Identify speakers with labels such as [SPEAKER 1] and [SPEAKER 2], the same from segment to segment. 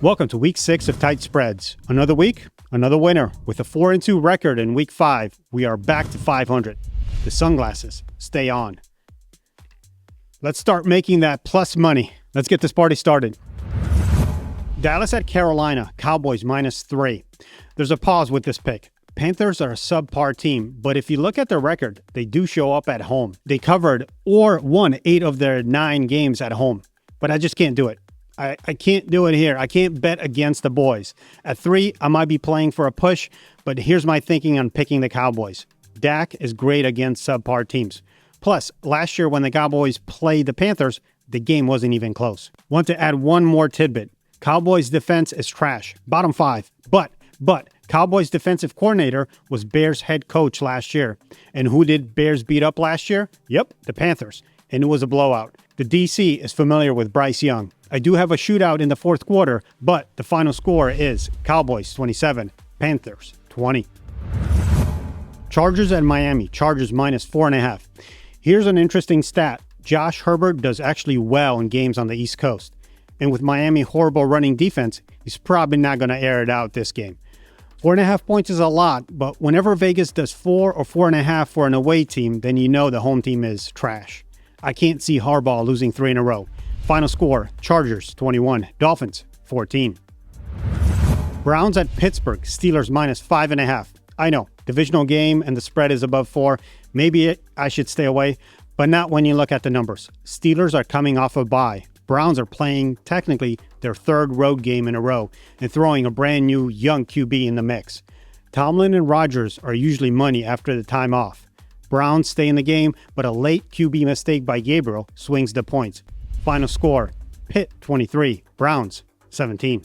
[SPEAKER 1] Welcome to Week 6 of Tight Spreads. Another week, another winner. With a 4-2 record in Week 5, we are back to 500. The sunglasses stay on. Let's start making that plus money. Let's get this party started. Dallas at Carolina, Cowboys -3. There's a pause with this pick. Panthers are a subpar team, but if you look at their record, they do show up at home. They covered or won 8 of their 9 games at home, but I just can't do it. I can't do it here. I can't bet against the boys. At 3, I might be playing for a push, but here's my thinking on picking the Cowboys. Dak is great against subpar teams. Plus, last year when the Cowboys played the Panthers, the game wasn't even close. Want to add one more tidbit. Cowboys defense is trash. Bottom 5. But Cowboys defensive coordinator was Bears head coach last year. And who did Bears beat up last year? Yep, the Panthers. And it was a blowout. The DC is familiar with Bryce Young. I do have a shootout in the fourth quarter, but the final score is Cowboys 27, Panthers 20. Chargers at Miami. Chargers -4.5. Here's an interesting stat. Josh Herbert does actually well in games on the East Coast. And with Miami horrible running defense, he's probably not going to air it out this game. 4.5 points is a lot, but whenever Vegas does 4 or 4.5 for an away team, then you know the home team is trash. I can't see Harbaugh losing 3 in a row. Final score, Chargers 21, Dolphins 14. Browns at Pittsburgh, Steelers -5.5. I know, divisional game and the spread is above 4. Maybe I should stay away, but not when you look at the numbers. Steelers are coming off a bye. Browns are playing technically their 3rd road game in a row and throwing a brand new young QB in the mix. Tomlin and Rodgers are usually money after the time off. Browns stay in the game, but a late QB mistake by Gabriel swings the points. Final score, Pitt 23, Browns 17.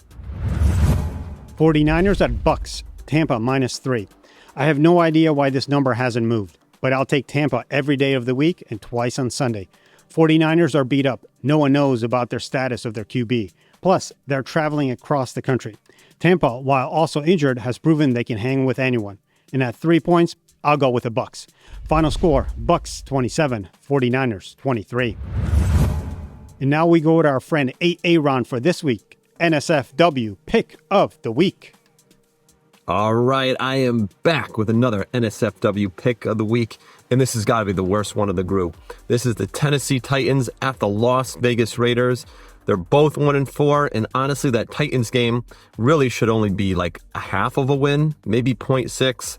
[SPEAKER 1] 49ers at Bucks, Tampa -3. I have no idea why this number hasn't moved, but I'll take Tampa every day of the week and twice on Sunday. 49ers are beat up. No one knows about their status of their QB. Plus, they're traveling across the country. Tampa, while also injured, has proven they can hang with anyone. And at 3 points, I'll go with the Bucks. Final score, Bucks 27, 49ers 23. And now we go to our friend Aaron for this week, NSFW Pick of the Week.
[SPEAKER 2] All right, I am back with another NSFW Pick of the Week, and this has got to be the worst one of the group. This is the Tennessee Titans at the Las Vegas Raiders. They're both 1-4, and honestly, that Titans game really should only be like a half of a win, maybe 0.6.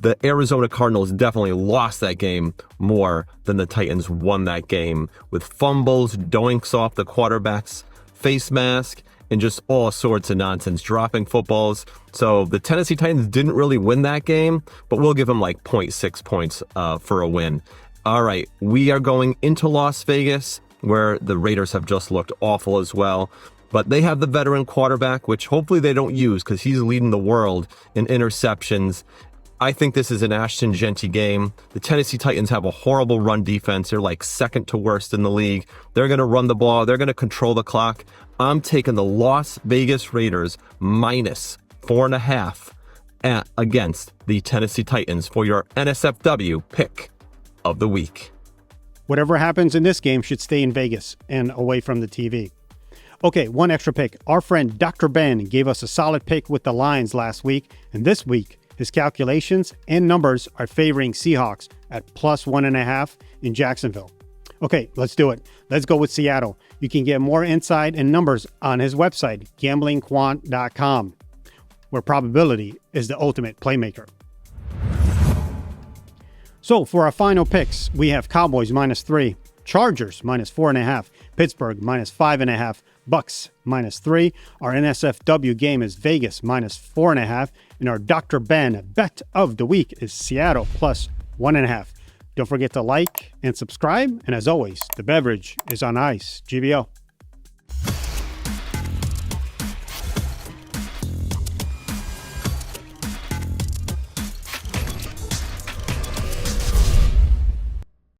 [SPEAKER 2] The Arizona Cardinals definitely lost that game more than the Titans won that game, with fumbles, doinks off the quarterbacks, face mask, and just all sorts of nonsense, dropping footballs. So the Tennessee Titans didn't really win that game, but we'll give them like 0.6 points for a win. All right, we are going into Las Vegas, where the Raiders have just looked awful as well. But they have the veteran quarterback, which hopefully they don't use because he's leading the world in interceptions. I think this is an Ashton Genty game. The Tennessee Titans have a horrible run defense. They're like second to worst in the league. They're going to run the ball. They're going to control the clock. I'm taking the Las Vegas Raiders -4.5 against the Tennessee Titans for your NSFW Pick of the Week.
[SPEAKER 1] Whatever happens in this game should stay in Vegas and away from the TV. Okay, one extra pick. Our friend Dr. Ben gave us a solid pick with the Lions last week, and this week, his calculations and numbers are favoring Seahawks at +1.5 in Jacksonville. Okay, let's do it. Let's go with Seattle. You can get more insight and numbers on his website, gamblingquant.com, where probability is the ultimate playmaker. So for our final picks, we have Cowboys -3, Chargers -4.5, Pittsburgh -5.5, Bucks -3. Our NSFW game is Vegas -4.5. And our Dr. Ben bet of the week is Seattle +1.5. Don't forget to like and subscribe. And as always, the beverage is on ice. GBO.